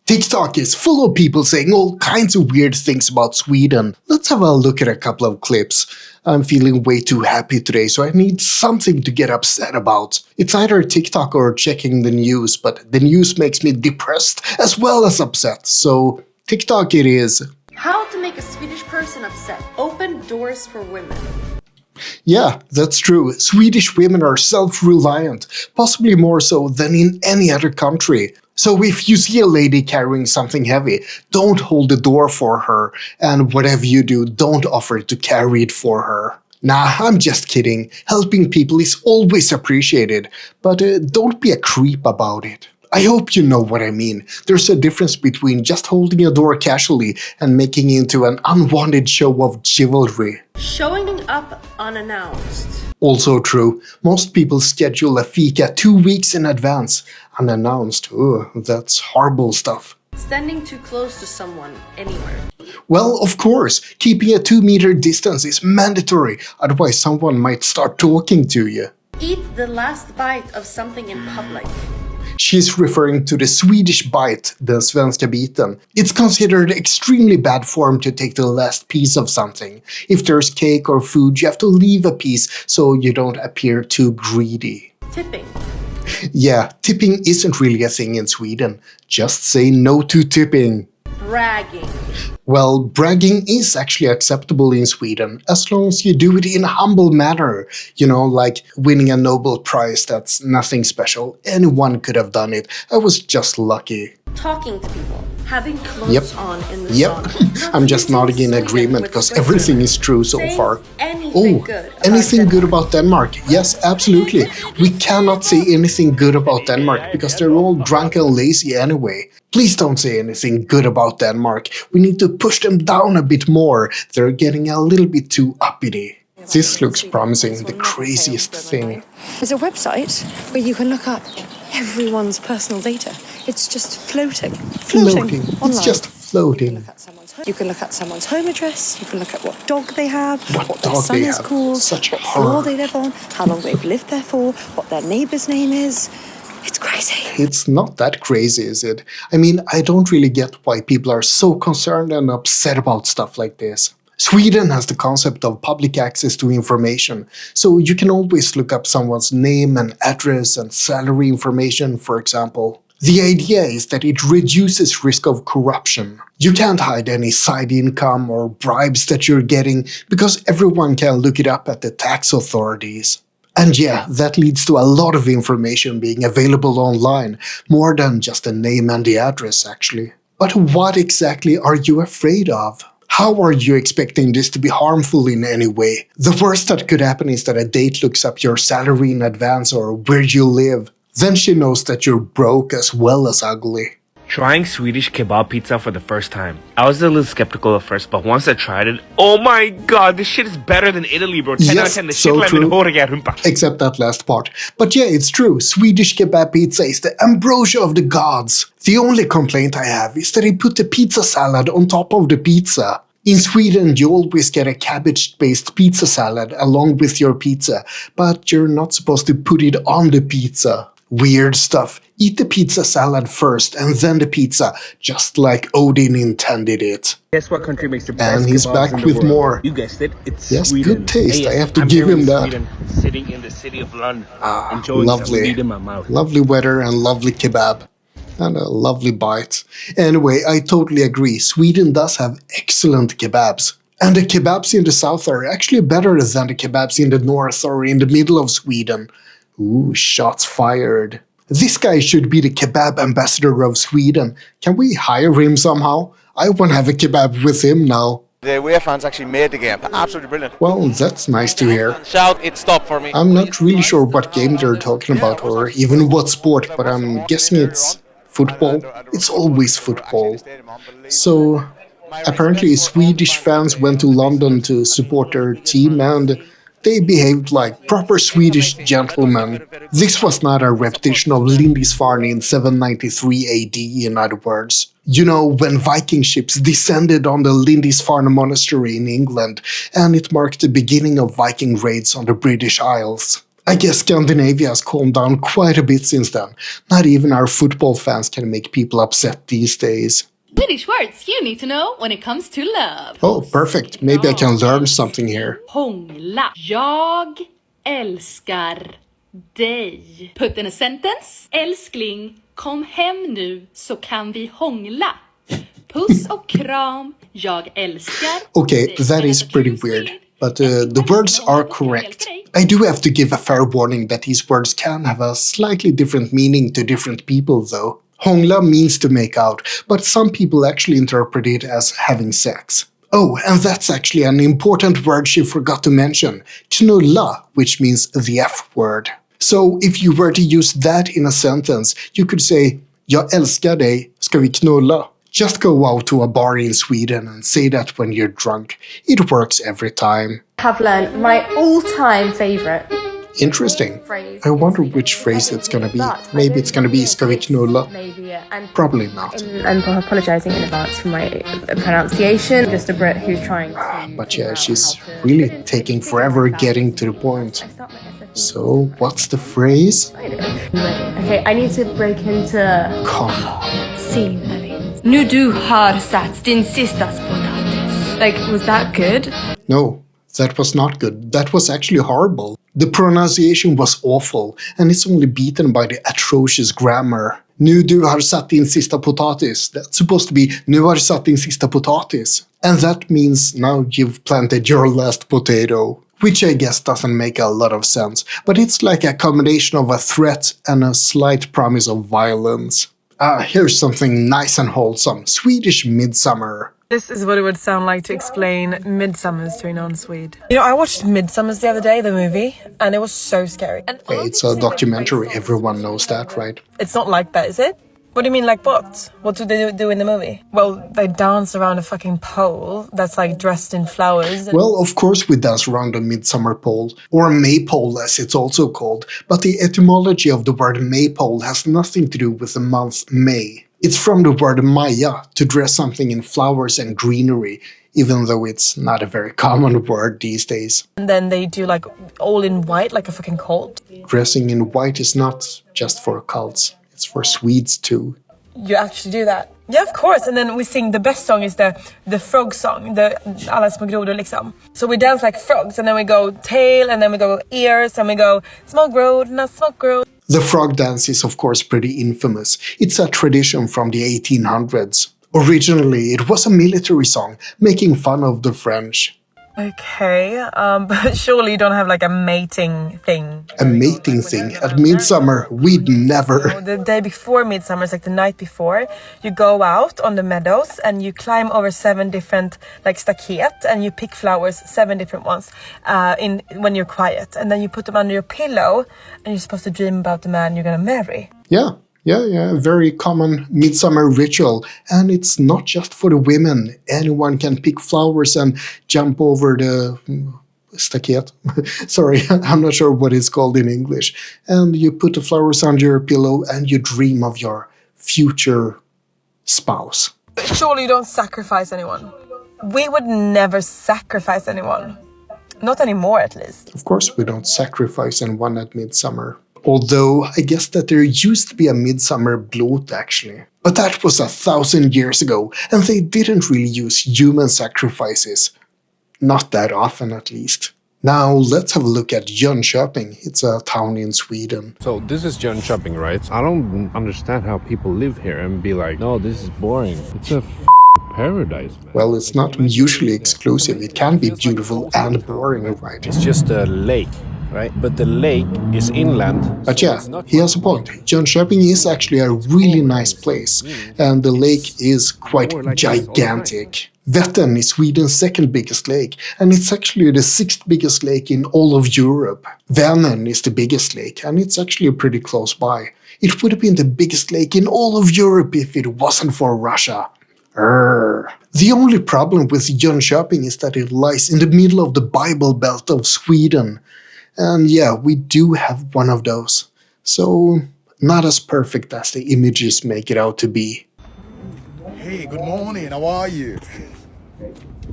TikTok is full of people saying all kinds of weird things about Sweden. Let's have a look at a couple of clips. I'm feeling way too happy today, so I need something to get upset about. It's either TikTok or checking the news, but the news makes me depressed as well as upset, so TikTok it is. How to make a Swedish person upset. Open doors for women. Yeah, that's true. Swedish women are self-reliant, possibly more so than in any other country. So if you see a lady carrying something heavy, don't hold the door for her, and whatever you do, don't offer to carry it for her. Nah, I'm just kidding. Helping people is always appreciated, but don't be a creep about it. I hope you know what I mean. There's a difference between just holding a door casually and making it into an unwanted show of chivalry. Showing up unannounced. Also true. Most people schedule a fika 2 weeks in advance. Unannounced. Ugh, that's horrible stuff. Standing too close to someone anywhere. Well, of course, keeping a 2-meter distance is mandatory, otherwise someone might start talking to you. Eat the last bite of something in public. She's referring to the Swedish bite, den svenska biten. It's considered extremely bad form to take the last piece of something. If there's cake or food, you have to leave a piece so you don't appear too greedy. Tipping. Yeah, tipping isn't really a thing in Sweden. Just say no to tipping. Bragging. Well, bragging is actually acceptable in Sweden, as long as you do it in a humble manner. You know, like winning a Nobel Prize, that's nothing special. Anyone could have done it. I was just lucky. Talking to people. Having clothes on in the sun. I'm just nodding in agreement because everything is true so far. Anything good about Denmark? Yes, absolutely. We cannot say anything good about Denmark because they're all drunk and lazy anyway. Please don't say anything good about Denmark. We need to push them down a bit more. They're getting a little bit too uppity. This looks promising, the craziest thing. There's a website where you can look up everyone's personal data. It's just floating. Floating. Online. It's just floating. You can look at someone's home address, you can look at what dog they have, What their dog son they is have. called, Such what horror. floor they live on, how long they've lived there for, what their neighbour's name is. It's crazy. It's not that crazy, is it? I mean, I don't really get why people are so concerned and upset about stuff like this. Sweden has the concept of public access to information, so you can always look up someone's name and address and salary information, for example. The idea is that it reduces risk of corruption. You can't hide any side income or bribes that you're getting because everyone can look it up at the tax authorities. And yeah, that leads to a lot of information being available online, more than just the name and the address actually. But what exactly are you afraid of? How are you expecting this to be harmful in any way? The worst that could happen is that a date looks up your salary in advance or where you live. Then she knows that you're broke as well as ugly. Trying Swedish Kebab Pizza for the first time. I was a little skeptical at first, but once I tried it, oh my god, this shit is better than Italy, bro. 10 out of 10, the shit like rumpa. Except that last part. But yeah, it's true, Swedish Kebab Pizza is the ambrosia of the gods. The only complaint I have is that they put the pizza salad on top of the pizza. In Sweden, you always get a cabbage-based pizza salad along with your pizza, but you're not supposed to put it on the pizza. Weird stuff. Eat the pizza salad first and then the pizza, just like Odin intended it. Guess what country makes the best And he's kebabs back in the with world? more. You guessed it, it's Yes, Sweden. good taste. Hey, I have to I'm give here him in that. Sweden, sitting in the city of London, enjoying Lovely. some meat in my mouth. Lovely weather and lovely kebab. And a lovely bite. Anyway, I totally agree. Sweden does have excellent kebabs. And the kebabs in the south are actually better than the kebabs in the north or in the middle of Sweden. Ooh, shots fired. This guy should be the Kebab Ambassador of Sweden. Can we hire him somehow? I want to have a kebab with him now. The UEFA fans actually made the game. Absolutely brilliant. Well, that's nice to hear. Shout, it stopped for me. I'm not really sure what game they're talking about or even what sport, but I'm guessing it's football. It's always football. So, apparently Swedish fans went to London to support their team and they behaved like proper Swedish gentlemen. This was not a repetition of Lindisfarne in 793 AD, in other words. You know, when Viking ships descended on the Lindisfarne monastery in England, and it marked the beginning of Viking raids on the British Isles. I guess Scandinavia has calmed down quite a bit since then. Not even our football fans can make people upset these days. Swedish words you need to know when it comes to love. Oh, perfect. Maybe I can learn something here. Hångla. Jag älskar dig. Put in a sentence. Älskling, kom hem nu så kan vi hångla. Puss och kram. Jag älskar. Okay, that is pretty weird. But the words are correct. I do have to give a fair warning that these words can have a slightly different meaning to different people, though. Hångla means to make out, but some people actually interpret it as having sex. Oh, and that's actually an important word she forgot to mention. Knulla, which means the F word. So if you were to use that in a sentence, you could say Jag älskar dig, ska vi knulla? Just go out to a bar in Sweden and say that when you're drunk. It works every time. Have learned my all-time favourite. Interesting. Phrase. I wonder which phrase it's gonna be. Maybe it's gonna be ska vi knulla? Maybe, yeah. And Probably not. I'm apologising in advance for my pronunciation. Just a Brit who's trying to... But yeah, she's really taking forever getting to the point. So, what's the phrase? Okay, I need to break into... Come on. Scene. Nu du har satt din sista potatis. Like, was that good? No, that was not good. That was actually horrible. The pronunciation was awful, and it's only beaten by the atrocious grammar. Nu du har satt din sista potatis. That's supposed to be nu har du satt din sista potatis. And that means now you've planted your last potato. Which I guess doesn't make a lot of sense, but it's like a combination of a threat and a slight promise of violence. Here's something nice and wholesome. Swedish Midsummer. This is what it would sound like to explain Midsummers to a non-Swede. You know, I watched Midsummers the other day, the movie, and it was so scary. And It's a documentary, everyone knows that, right? it's not like that, is it? What do you mean, like what? What do they do in the movie? Well, they dance around a fucking pole that's like dressed in flowers. And Well, of course we dance around a midsummer pole, or a maypole as it's also called, but the etymology of the word maypole has nothing to do with the month May. It's from the word Maja, to dress something in flowers and greenery, even though it's not a very common word these days. and then they do like all in white, like a fucking cult. Dressing in white is not just for cults, it's for Swedes too. You actually do that? Yeah, of course. And then we sing, the best song is the frog song, the alla små grodor liksom. So we dance like frogs, and then we go tail, and then we go ears, and we go small grodorna, small grod. The frog dance is of course pretty infamous. It's a tradition from the 1800s. Originally, it was a military song, making fun of the French. Okay, but surely you don't have like a mating thing. A mating thing. At Midsummer, we'd never. The day before Midsummer, it's like the night before, you go out on the meadows and you climb over 7 different like staket, and you pick flowers, 7 different ones, when you're quiet, and then you put them under your pillow, and you're supposed to dream about the man you're gonna marry. Yeah. Very common midsummer ritual. And it's not just for the women. Anyone can pick flowers and jump over the staket. Sorry, I'm not sure what it's called in English. And you put the flowers under your pillow and you dream of your future spouse. Surely you don't sacrifice anyone. We would never sacrifice anyone. Not anymore, at least. Of course, we don't sacrifice anyone at midsummer. Although, I guess that there used to be a midsummer blot actually. But that was 1,000 years ago, and they didn't really use human sacrifices. Not that often, at least. Now, let's have a look at Jönköping. It's a town in Sweden. So this is Jönköping, right? I don't understand how people live here and be like, no, this is boring. It's a paradise, man. Well, it's not mutually exclusive. It can be beautiful and boring, right? It's just a lake, right? But the lake is inland. But yeah, he has a point. Jönköping is actually a really nice place, and the lake is quite gigantic. Vättern is Sweden's second biggest lake, and it's actually the 6th biggest lake in all of Europe. Vänern is the biggest lake, and it's actually pretty close by. It would have been the biggest lake in all of Europe if it wasn't for Russia. The only problem with Jönköping is that it lies in the middle of the Bible Belt of Sweden. And yeah, we do have one of those. So, not as perfect as the images make it out to be. Hey, good morning, how are you?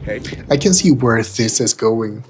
Hey. I can see where this is going.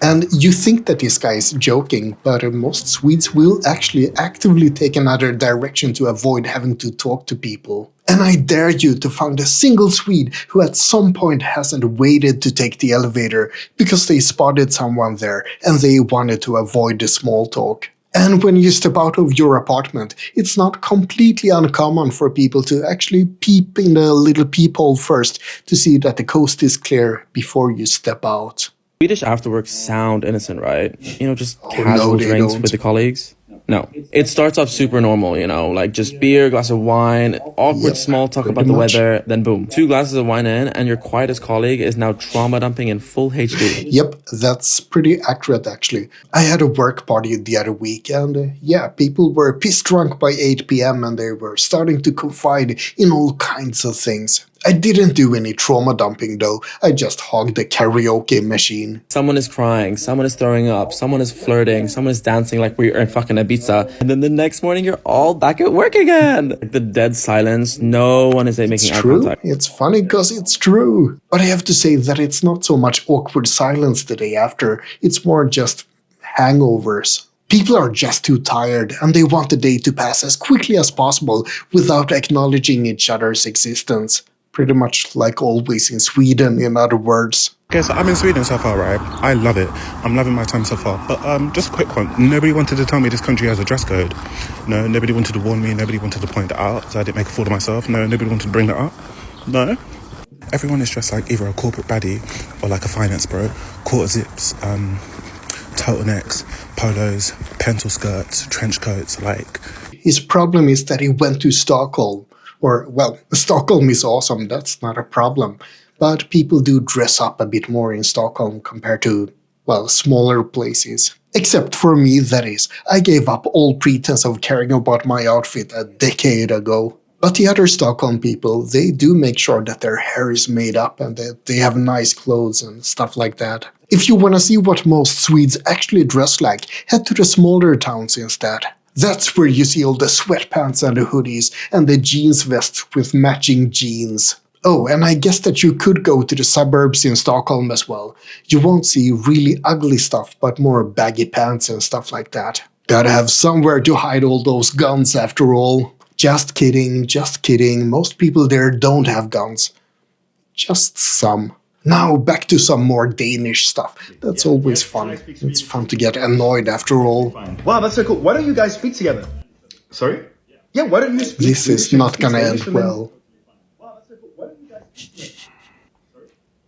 And you think that this guy is joking, but most Swedes will actually actively take another direction to avoid having to talk to people. And I dare you to find a single Swede who at some point hasn't waited to take the elevator because they spotted someone there and they wanted to avoid the small talk. And when you step out of your apartment, it's not completely uncommon for people to actually peep in the little peephole first to see that the coast is clear before you step out. Swedish afterworks sound innocent, right? You know, just casual drinks with the colleagues. No, it starts off super normal, you know, like just beer, glass of wine, awkward small talk about the weather, then boom, 2 glasses of wine in, and your quietest colleague is now trauma dumping in full HD. Yep, that's pretty accurate actually. I had a work party the other week and yeah, people were pissed drunk by 8 p.m. and they were starting to confide in all kinds of things. I didn't do any trauma dumping though, I just hogged the karaoke machine. Someone is crying, someone is throwing up, someone is flirting, someone is dancing like we are in fucking Ibiza, and then the next morning you're all back at work again. Like the dead silence, no one is making eye contact. It's funny because it's true. But I have to say that it's not so much awkward silence the day after, it's more just hangovers. People are just too tired and they want the day to pass as quickly as possible without acknowledging each other's existence. Pretty much like always in Sweden, in other words. Okay, so I'm in Sweden so far, right? I love it. I'm loving my time so far. But just a quick one. Nobody wanted to tell me this country has a dress code. No, nobody wanted to warn me. Nobody wanted to point it out, so I didn't make a fool of myself. No, nobody wanted to bring that up. No. Everyone is dressed like either a corporate baddie or like a finance bro. Quarter zips, turtlenecks, polos, pencil skirts, trench coats, like... His problem is that he went to Stockholm. Or, well, Stockholm is awesome, that's not a problem. But people do dress up a bit more in Stockholm compared to, well, smaller places. Except for me, that is. I gave up all pretense of caring about my outfit a decade ago. But the other Stockholm people, they do make sure that their hair is made up and that they have nice clothes and stuff like that. If you want to see what most Swedes actually dress like, head to the smaller towns instead. That's where you see all the sweatpants and the hoodies and the jeans vests with matching jeans. Oh, and I guess that you could go to the suburbs in Stockholm as well. You won't see really ugly stuff, but more baggy pants and stuff like that. Gotta have somewhere to hide all those guns after all. Just kidding, just kidding. Most people there don't have guns. Just some. Now back to some more Danish stuff. That's always fun. It's fun to get annoyed after all. Wow, that's so cool. Why don't you guys speak together? Sorry? Yeah, why don't you speak? This is not gonna end well.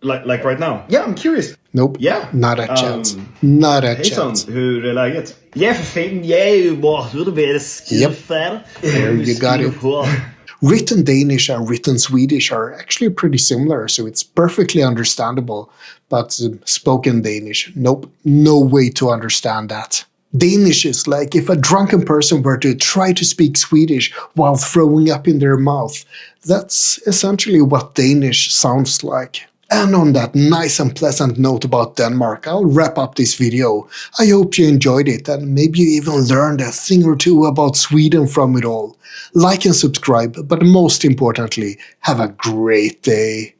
Like right now? Yeah, I'm curious. Nope. Yeah. Not a chance. Not a Hejsan, chance. hur är läget? Ja, för fan, jag är ju bara hur det blir Yep. There you got it. Written Danish and written Swedish are actually pretty similar, so it's perfectly understandable. But spoken Danish, nope, no way to understand that. Danish is like if a drunken person were to try to speak Swedish while throwing up in their mouth. That's essentially what Danish sounds like. And on that nice and pleasant note about Denmark, I'll wrap up this video. I hope you enjoyed it and maybe you even learned a thing or two about Sweden from it all. Like and subscribe, but most importantly, have a great day.